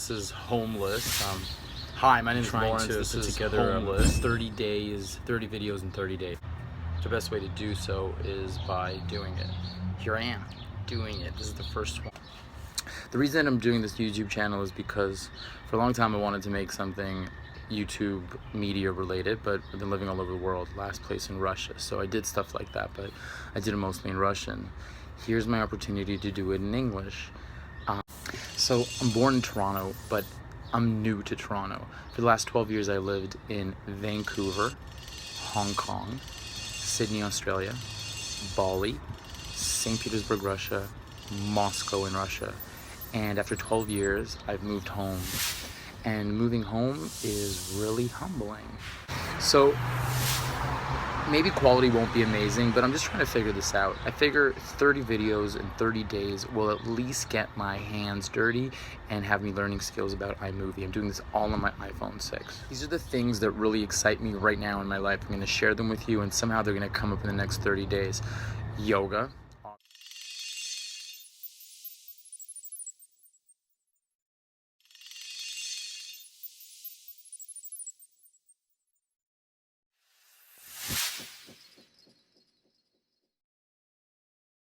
This is Homeless. Hi, my name is Lawrence. This is Homeless. 30 days, 30 videos in 30 days. The best way to do so is by doing it. Here I am, doing it. This is the first one. The reason I'm doing this YouTube channel is because for a long time I wanted to make something YouTube media related, but I've been living all over the world. Last place in Russia, so I did stuff like that, but I did it mostly in Russian. Here's my opportunity to do it in English. So I'm born in Toronto, but I'm new to Toronto. For the last 12 years I lived in Vancouver, Hong Kong, Sydney, Australia, Bali, St. Petersburg, Russia, Moscow in Russia. And after 12 years, I've moved home. And moving home is really humbling. So maybe quality won't be amazing, but I'm just trying to figure this out. I figure 30 videos in 30 days will at least get my hands dirty and have me learning skills about iMovie. I'm doing this all on my iPhone 6. These are the things that really excite me right now in my life. I'm going to share them with you, and somehow they're going to come up in the next 30 days. Yoga.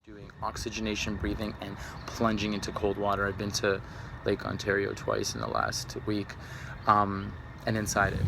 Doing oxygenation breathing and plunging into cold water. I've been to Lake Ontario twice in the last week, and inside it.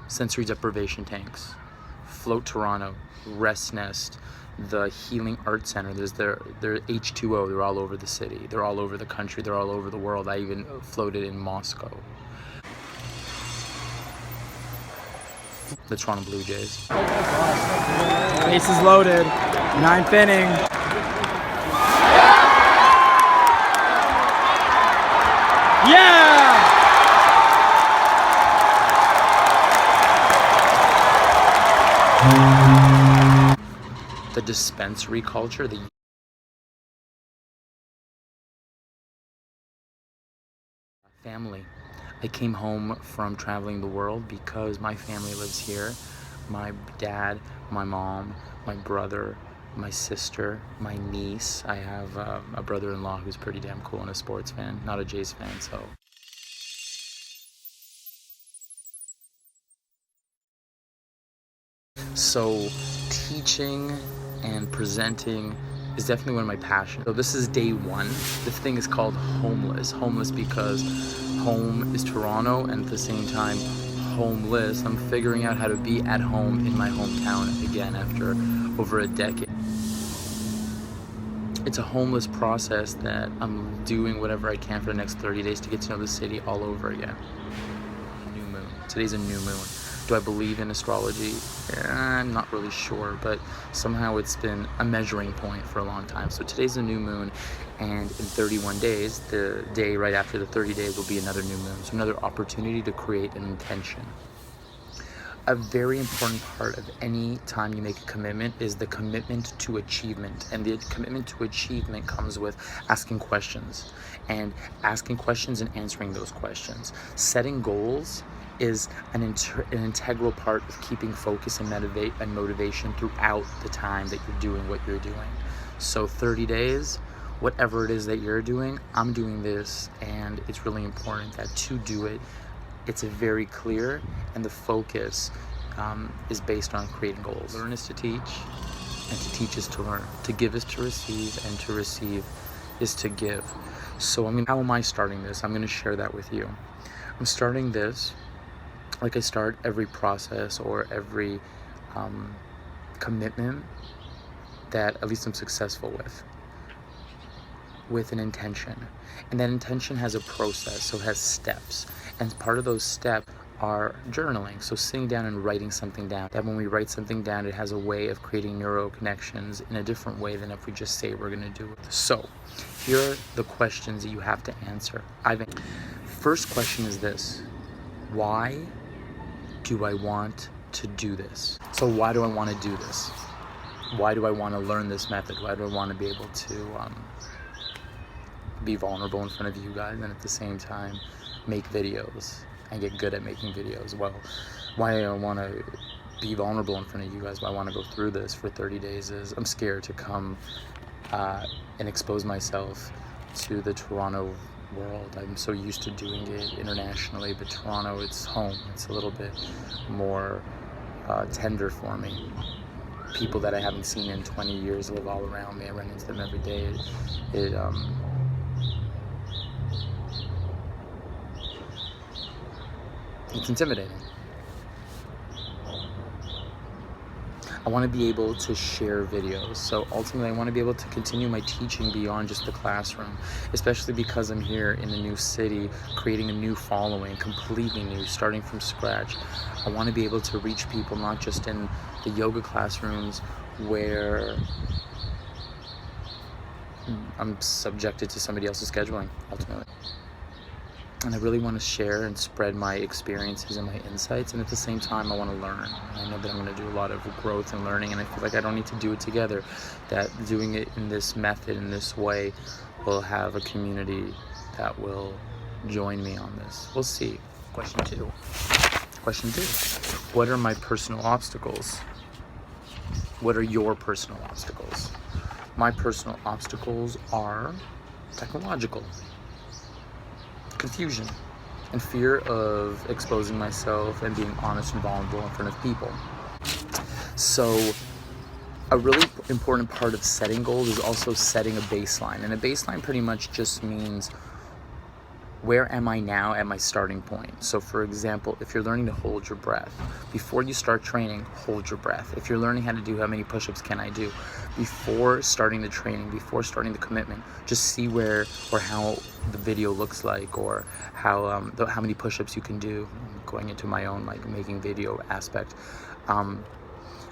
Sensory deprivation tanks, Float Toronto, Rest Nest, the Healing Art Center. There's their H2O. They're all over the city. They're all over the country. They're all over the world. I even floated in Moscow. The Toronto Blue Jays. Bases loaded. 9th inning. Yeah! The dispensary culture, the family. I came home from traveling the world because my family lives here. My dad, my mom, my brother, my sister, my niece. I have a brother-in-law who's pretty damn cool and a sports fan, not a Jays fan, so. So teaching and presenting is definitely one of my passions. So this is day one. This thing is called Homeless. Homeless because home is Toronto, and at the same time homeless. I'm figuring out how to be at home in my hometown again after over a decade. It's a homeless process that I'm doing whatever I can for the next 30 days to get to know the city all over again. New moon. Today's a new moon. Do I believe in astrology? I'm not really sure, but somehow it's been a measuring point for a long time. So today's a new moon, and in 31 days, the day right after the 30 days will be another new moon. So another opportunity to create an intention. A very important part of any time you make a commitment is the commitment to achievement. And the commitment to achievement comes with asking questions and answering those questions. Setting goals is an integral part of keeping focus and motivation throughout the time that you're doing what you're doing. So 30 days, whatever it is that you're doing, I'm doing this, and it's really important that to do it, it's very clear, and the focus is based on creating goals. Learn is to teach, and to teach is to learn. To give is to receive, and to receive is to give. So how am I starting this? I'm going to share that with you. I'm starting this like I start every process or every commitment that at least I'm successful with an intention. And that intention has a process, so it has steps. And part of those steps are journaling. So sitting down and writing something down. That when we write something down, it has a way of creating neural connections in a different way than if we just say we're going to do it. So here are the questions that you have to answer. First question is this: why do I want to do this? So why do I want to do this? Why do I want to learn this method? Why do I want to be able to be vulnerable in front of you guys and at the same time make videos and get good at making videos? Well, why I want to be vulnerable in front of you guys, why I want to go through this for 30 days is I'm scared to come and expose myself to the Toronto world. I'm so used to doing it internationally, but Toronto, it's home. It's a little bit more tender for me. People that I haven't seen in 20 years live all around me. I run into them every day. It's intimidating. I want to be able to share videos. So ultimately, I want to be able to continue my teaching beyond just the classroom, especially because I'm here in a new city, creating a new following, completely new, starting from scratch. I want to be able to reach people not just in the yoga classrooms where I'm subjected to somebody else's scheduling, ultimately. And I really want to share and spread my experiences and my insights, and at the same time I want to learn. And I know that I'm going to do a lot of growth and learning, and I feel like I don't need to do it together, that doing it in this method, in this way, will have a community that will join me on this. We'll see. Question two. What are my personal obstacles? What are your personal obstacles? My personal obstacles are technological. Confusion and fear of exposing myself and being honest and vulnerable in front of people. So a really important part of setting goals is also setting a baseline. And a baseline pretty much just means, where am I now at my starting point? So for example, if you're learning to hold your breath, before you start training, hold your breath. If you're learning how to do how many push-ups can I do, before starting the training, before starting the commitment, just see where or how the video looks like, or how many push-ups you can do. I'm going into my own like making video aspect.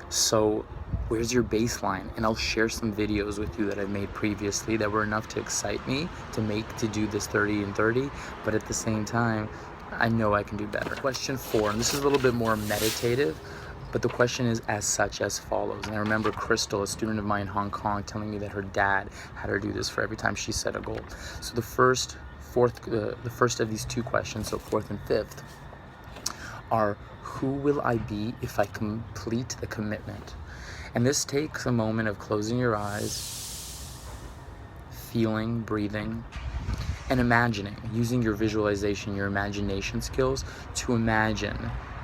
So where's your baseline? And I'll share some videos with you that I've made previously that were enough to excite me to do this 30 and 30, but at the same time, I know I can do better. Question 4, and this is a little bit more meditative, but the question is as follows. And I remember Crystal, a student of mine in Hong Kong, telling me that her dad had her do this for every time she set a goal. So the first of these two questions, so 4th and 5th, are, who will I be if I complete the commitment? And this takes a moment of closing your eyes, feeling, breathing, and imagining, using your visualization, your imagination skills to imagine,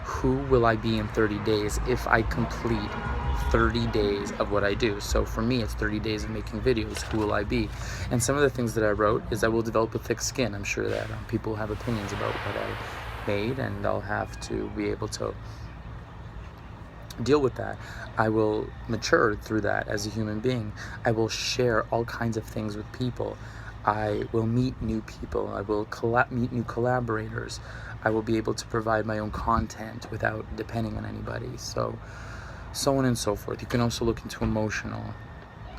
who will I be in 30 days if I complete 30 days of what I do? So for me, it's 30 days of making videos. Who will I be? And some of the things that I wrote is I will develop a thick skin. I'm sure that people have opinions about what I made, and I'll have to be able to deal with that. I will mature through that as a human being. I will share all kinds of things with people. I will meet new people. I will meet new collaborators. I will be able to provide my own content without depending on anybody. So on and so forth. You can also look into emotional.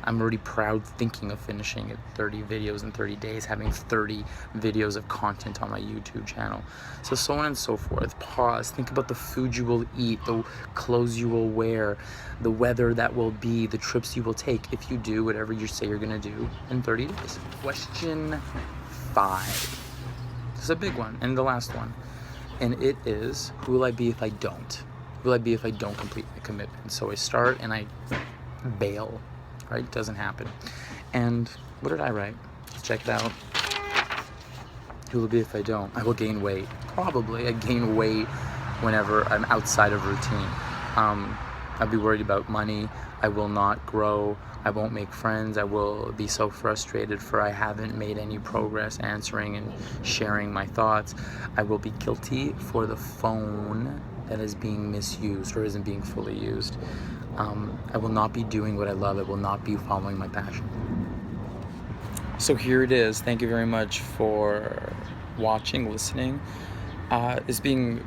I'm already proud thinking of finishing 30 videos in 30 days, having 30 videos of content on my YouTube channel. So on and so forth. Pause. Think about the food you will eat, the clothes you will wear, the weather that will be, the trips you will take if you do whatever you say you're going to do in 30 days. Question 5. This is a big one, and the last one. And it is, who will I be if I don't? Who will I be if I don't complete the commitment? So I start and I bail. Right? It doesn't happen. And what did I write? Let's check it out. Who will be if I don't? I will gain weight. Probably. I gain weight whenever I'm outside of routine. I'll be worried about money. I will not grow. I won't make friends. I will be so frustrated for I haven't made any progress answering and sharing my thoughts. I will be guilty for the phone that is being misused or isn't being fully used. I will not be doing what I love. I will not be following my passion. So here it is. Thank you very much for watching, listening. It's being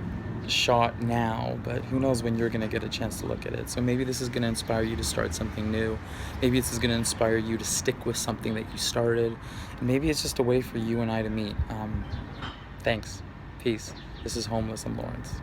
shot now, but who knows when you're going to get a chance to look at it. So maybe this is going to inspire you to start something new. Maybe this is going to inspire you to stick with something that you started. And maybe it's just a way for you and I to meet. Thanks. Peace. This is Homeless in Lawrence.